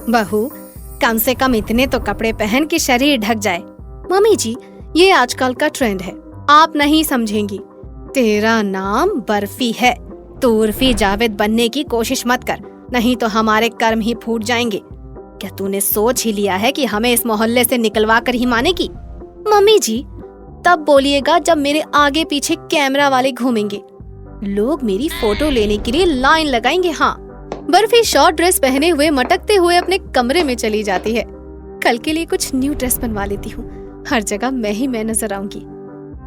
बहू, कम से कम इतने तो कपड़े पहन के शरीर ढक जाए। मम्मी जी, ये आजकल का ट्रेंड है, आप नहीं समझेंगी। तेरा नाम बर्फी है, तो उर्फी जावेद बनने की कोशिश मत कर, नहीं तो हमारे कर्म ही फूट जाएंगे। क्या तूने सोच ही लिया है कि हमें इस मोहल्ले से निकलवा कर ही मानेगी? मम्मी जी, तब बोलिएगा जब मेरे आगे पीछे कैमरा वाले घूमेंगे, लोग मेरी फोटो लेने के लिए लाइन लगाएंगे। हाँ। बर्फी शॉर्ट ड्रेस पहने हुए मटकते हुए अपने कमरे में चली जाती है। कल के लिए कुछ न्यू ड्रेस बनवा लेती हूँ, हर जगह मैं नजर आऊंगी।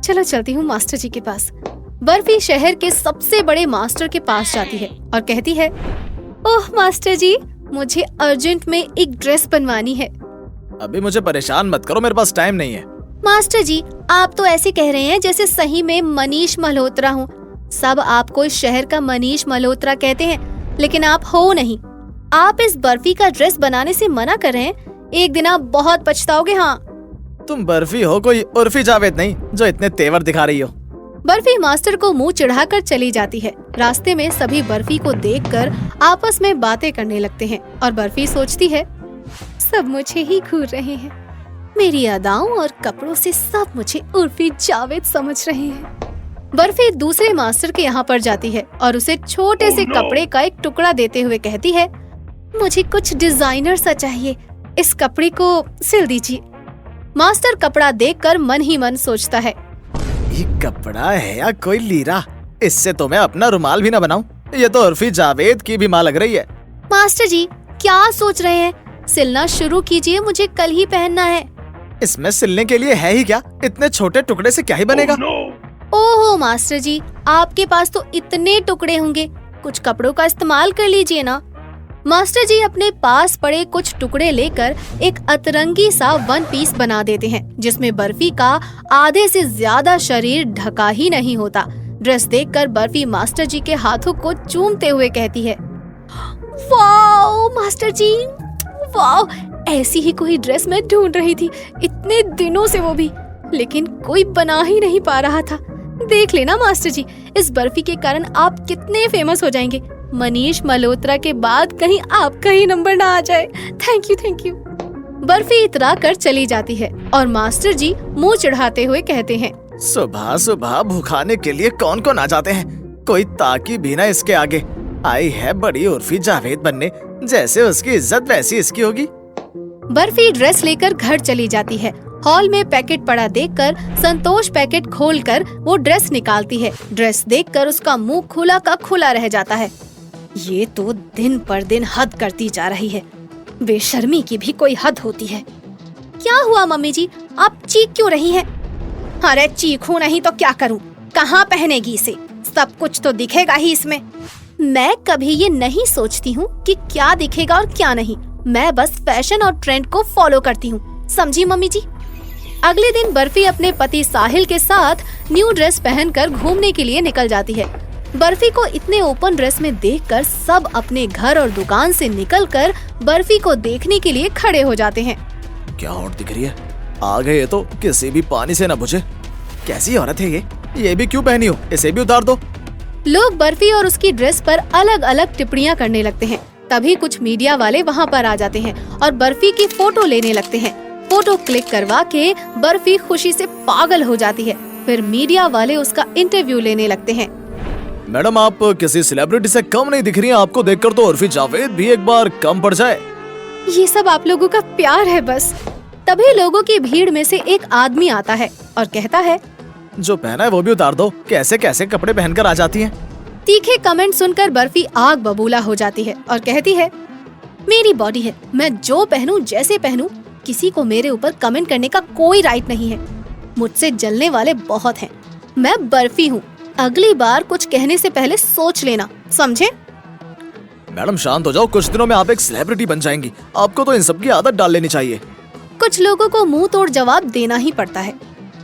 चलो चलती हूँ मास्टर जी के पास। बर्फी शहर के सबसे बड़े मास्टर के पास जाती है और कहती है, ओह मास्टर जी, मुझे अर्जेंट में एक ड्रेस बनवानी है। अभी मुझे परेशान मत करो, मेरे पास टाइम नहीं है। मास्टर जी, आप तो ऐसे कह रहे हैं जैसे सही में मनीष मल्होत्रा हूँ। सब आपको इस शहर का मनीष मल्होत्रा कहते हैं, लेकिन आप हो नहीं। आप इस बर्फी का ड्रेस बनाने से मना कर रहे हैं, एक दिन आप बहुत पछताओगे। हाँ। तुम बर्फी हो, कोई उर्फी जावेद नहीं जो इतने तेवर दिखा रही हो। बर्फी मास्टर को मुंह चिढ़ाकर चली जाती है। रास्ते में सभी बर्फी को देखकर आपस में बातें करने लगते हैं और बर्फी सोचती है, सब मुझे ही घूर रहे हैं, मेरी अदाओं और कपड़ों से सब मुझे उर्फी जावेद समझ रहे हैं। बर्फी दूसरे मास्टर के यहाँ पर जाती है और उसे छोटे से कपड़े का एक टुकड़ा देते हुए कहती है, मुझे कुछ डिजाइनर सा चाहिए, इस कपड़े को सिल दीजिए। मास्टर कपड़ा देखकर मन ही मन सोचता है, ये कपड़ा है या कोई लीरा, इससे तो मैं अपना रुमाल भी न बनाऊं। ये तो उर्फी जावेद की भी माँ लग रही है। मास्टर जी, क्या सोच रहे हैं? सिलना शुरू कीजिए, मुझे कल ही पहनना है। इसमें सिलने के लिए है ही क्या, इतने छोटे टुकड़े से क्या ही बनेगा? ओहो मास्टर जी, आपके पास तो इतने टुकड़े होंगे, कुछ कपड़ों का इस्तेमाल कर लीजिए ना। मास्टर जी अपने पास पड़े कुछ टुकड़े लेकर एक अतरंगी सा वन पीस बना देते हैं, जिसमें बर्फी का आधे से ज्यादा शरीर ढका ही नहीं होता। ड्रेस देखकर बर्फी मास्टर जी के हाथों को चूमते हुए कहती है, वाओ मास्टर जी, वाओ, ऐसी ही कोई ड्रेस मैं ढूंढ रही थी इतने दिनों से, वो भी, लेकिन कोई बना ही नहीं पा रहा था। देख लेना मास्टर जी, इस बर्फी के कारण आप कितने फेमस हो जाएंगे। मनीष मल्होत्रा के बाद कहीं आपका ही नंबर ना आ जाए। Thank you, thank you. Barfi इतरा कर चली जाती है और मास्टर जी मुंह चढ़ाते हुए कहते हैं, सुबह सुबह भुखाने के लिए कौन कौन आ जाते हैं, कोई ताकी भी ना इसके आगे। आई है बड़ी उर्फी जावेद बनने, जैसे उसकी इज्जत वैसी इसकी होगी। बर्फी ड्रेस लेकर घर चली जाती है। हॉल में पैकेट पड़ा देखकर संतोष पैकेट खोलकर वो ड्रेस निकालती है। ड्रेस देखकर उसका मुंह खुला का खुला रह जाता है। ये तो दिन पर दिन हद करती जा रही है, बेशर्मी की भी कोई हद होती है। क्या हुआ मम्मी जी, आप चीख क्यों रही हैं? अरे चीखूं नहीं तो क्या करूं, कहाँ पहनेगी इसे, सब कुछ तो दिखेगा ही इसमें। मैं कभी ये नहीं सोचती हूँ कि क्या दिखेगा और क्या नहीं, मैं बस फैशन और ट्रेंड को फॉलो करती हूँ, समझी मम्मी जी। अगले दिन बर्फी अपने पति साहिल के साथ न्यू ड्रेस पहनकर घूमने के लिए निकल जाती है। बर्फी को इतने ओपन ड्रेस में देखकर सब अपने घर और दुकान से निकलकर बर्फी को देखने के लिए खड़े हो जाते हैं। क्या हॉट दिख रही है, आ गए तो किसी भी पानी से न बुझे। कैसी औरत है ये भी क्यों पहनी हो, इसे भी उतार दो। लोग बर्फी और उसकी ड्रेस पर अलग अलग टिप्पणियां करने लगते हैं। तभी कुछ मीडिया वाले वहां पर आ जाते हैं और बर्फी की फोटो लेने लगते हैं। फोटो क्लिक करवा के बर्फी खुशी से पागल हो जाती है। फिर मीडिया वाले उसका इंटरव्यू लेने लगते हैं। मैडम, आप किसी सेलिब्रिटी से कम नहीं दिख रही हैं, आपको देखकर तो उर्फी जावेद भी एक बार कम पड़ जाए। ये सब आप लोगों का प्यार है बस। तभी लोगों की भीड़ में से एक आदमी आता है और कहता है, जो पहना है वो भी उतार दो, कैसे कैसे कपड़े पहनकर आ जाती हैं। तीखे कमेंट सुनकर बर्फी आग बबूला हो जाती है और कहती है, मेरी बॉडी है, मैं जो पहनूं जैसे पहनूं, किसी को मेरे ऊपर कमेंट करने का कोई राइट नहीं है। मुझसे जलने वाले बहुत हैं, मैं बर्फी हूँ, अगली बार कुछ कहने से पहले सोच लेना, समझे? मैडम शांत हो जाओ, कुछ दिनों में आप एक सेलिब्रिटी बन जाएंगी, आपको तो इन सब की आदत डाल लेनी चाहिए। कुछ लोगों को मुंह तोड़ जवाब देना ही पड़ता है।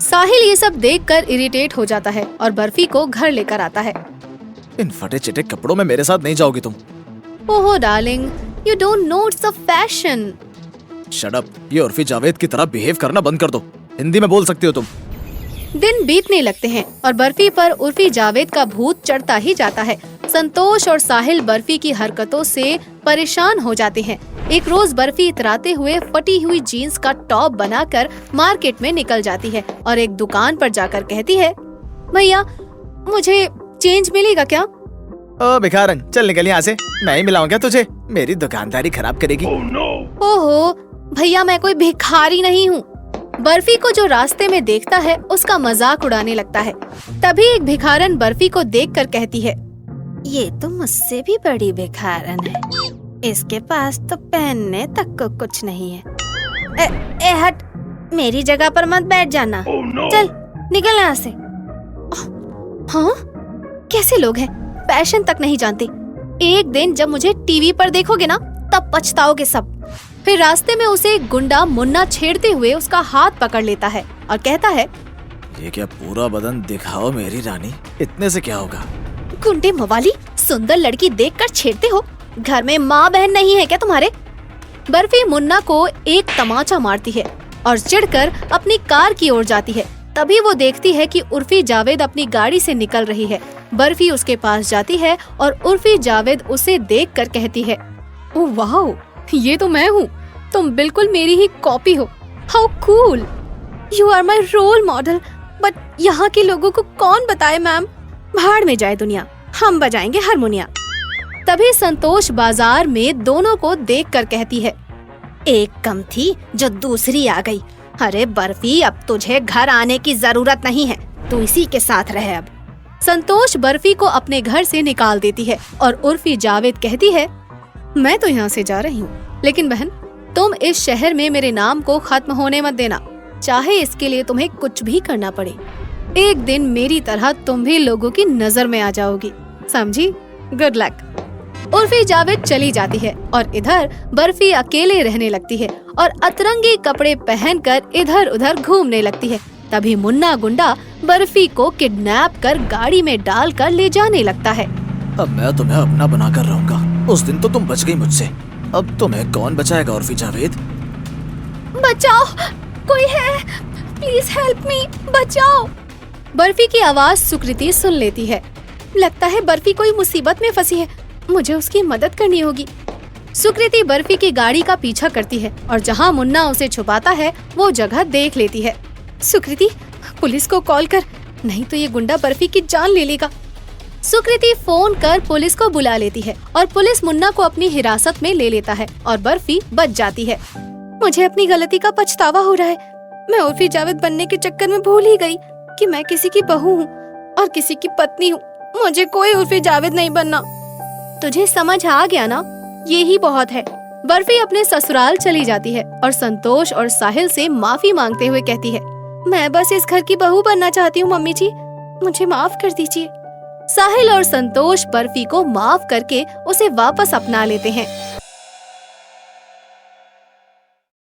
साहिल ये सब देखकर इरिटेट हो जाता है और बर्फी को घर लेकर आता है। इन फटे चिटे कपड़ों में मेरे साथ नहीं जाओगी तुम। ओहो darling, you don't know it's a fashion. Shut up, ये उर्फी जावेद की तरह बिहेव करना बंद कर दो, हिंदी में बोल सकती हो तुम। दिन बीतने लगते हैं और बर्फी पर उर्फी जावेद का भूत चढ़ता ही जाता है। संतोष और साहिल बर्फी की हरकतों से परेशान हो जाते हैं। एक रोज बर्फी इतराते हुए फटी हुई जीन्स का टॉप बनाकर मार्केट में निकल जाती है और एक दुकान पर जाकर कहती है, भैया मुझे चेंज मिलेगा क्या? ओ भिखारन, चल निकल यहाँ से। मैं ही मिलाऊंगा तुझे, मेरी दुकानदारी खराब करेगी। ओहो भैया, मैं कोई भिखारी नहीं हूँ। बर्फी को जो रास्ते में देखता है उसका मजाक उड़ाने लगता है। तभी एक भिखारन बर्फी को देखकर कहती है, ये तो मुझसे भी बड़ी भिखारन है, इसके पास तो पहनने तक को कुछ नहीं है। ए हट, मेरी जगह पर मत बैठ जाना। चल निकल यहाँ से। हाँ, कैसे लोग हैं, फैशन तक नहीं जानते। एक दिन जब मुझे टीवी पर देखोगे ना, तब पछताओगे सब। फिर रास्ते में उसे एक गुंडा मुन्ना छेड़ते हुए उसका हाथ पकड़ लेता है और कहता है, ये क्या पूरा बदन दिखाओ मेरी रानी, इतने से क्या होगा? गुंडे मवाली, सुंदर लड़की देखकर छेड़ते हो? घर में माँ बहन नहीं है क्या तुम्हारे? बर्फी मुन्ना को एक तमाचा मारती है और चिढ़कर अपनी कार की ओर जाती है। तभी वो देखती है कि उर्फी जावेद अपनी गाड़ी से निकल रही है। बर्फी उसके पास जाती है और उर्फी जावेद उसे देखकर कहती है, ओह वाह, ये तो मैं हूँ, तुम बिल्कुल मेरी ही कॉपी हो। How cool, you are my role model. But यहाँ के लोगों को कौन बताए मैम? भाड़ में जाए दुनिया, हम बजाएंगे हारमोनिया। तभी संतोष बाजार में दोनों को देखकर कहती है, एक कम थी जो दूसरी आ गई। अरे बर्फी, अब तुझे घर आने की जरूरत नहीं है, तू इसी के साथ रहे अब। संतोष बर्फी को अपने घर से निकाल देती है और उर्फी जावेद कहती है, मैं तो यहाँ से जा रही हूँ, लेकिन बहन तुम इस शहर में मेरे नाम को खत्म होने मत देना, चाहे इसके लिए तुम्हें कुछ भी करना पड़े। एक दिन मेरी तरह तुम भी लोगों की नजर में आ जाओगी, समझी? Good luck. उर्फी जावेद चली जाती है और इधर बर्फी अकेले रहने लगती है और अतरंगी कपड़े पहनकर इधर उधर घूमने लगती है। तभी मुन्ना गुंडा बर्फी को किडनैप कर गाड़ी में डालकर ले जाने लगता है। अब मैं तुम्हें अपना बनाकर रहूंगा, उस दिन तो तुम बच गई मुझसे, अब तुम्हें कौन बचाएगा उर्फी जावेद? बचाओ, कोई है, प्लीज हेल्प मी, बचाओ। बर्फी की आवाज सुकृति सुन लेती है। लगता है बर्फी कोई मुसीबत में फंसी है, मुझे उसकी मदद करनी होगी। सुकृति बर्फी की गाड़ी का पीछा करती है और जहाँ मुन्ना उसे छुपाता है वो जगह देख लेती है। सुकृति, पुलिस को कॉल कर, नहीं तो ये गुंडा बर्फी की जान ले लेगा। सुकृति फोन कर पुलिस को बुला लेती है और पुलिस मुन्ना को अपनी हिरासत में ले लेता है और बर्फी बच जाती है। मुझे अपनी गलती का पछतावा हो रहा है। मैं उर्फी जावेद बनने के चक्कर में भूल ही गई कि मैं किसी की बहू हूँ और किसी की पत्नी हूँ। मुझे कोई उर्फी जावेद नहीं बनना। तुझे समझ आ गया ना? यही बहुत है। बर्फी अपने ससुराल चली जाती है और संतोष और साहिल से माफी मांगते हुए कहती है, मैं बस इस घर की बहू बनना चाहती हूँ मम्मी जी, मुझे माफ कर दीजिए। साहिल और संतोष बर्फी को माफ करके उसे वापस अपना लेते हैं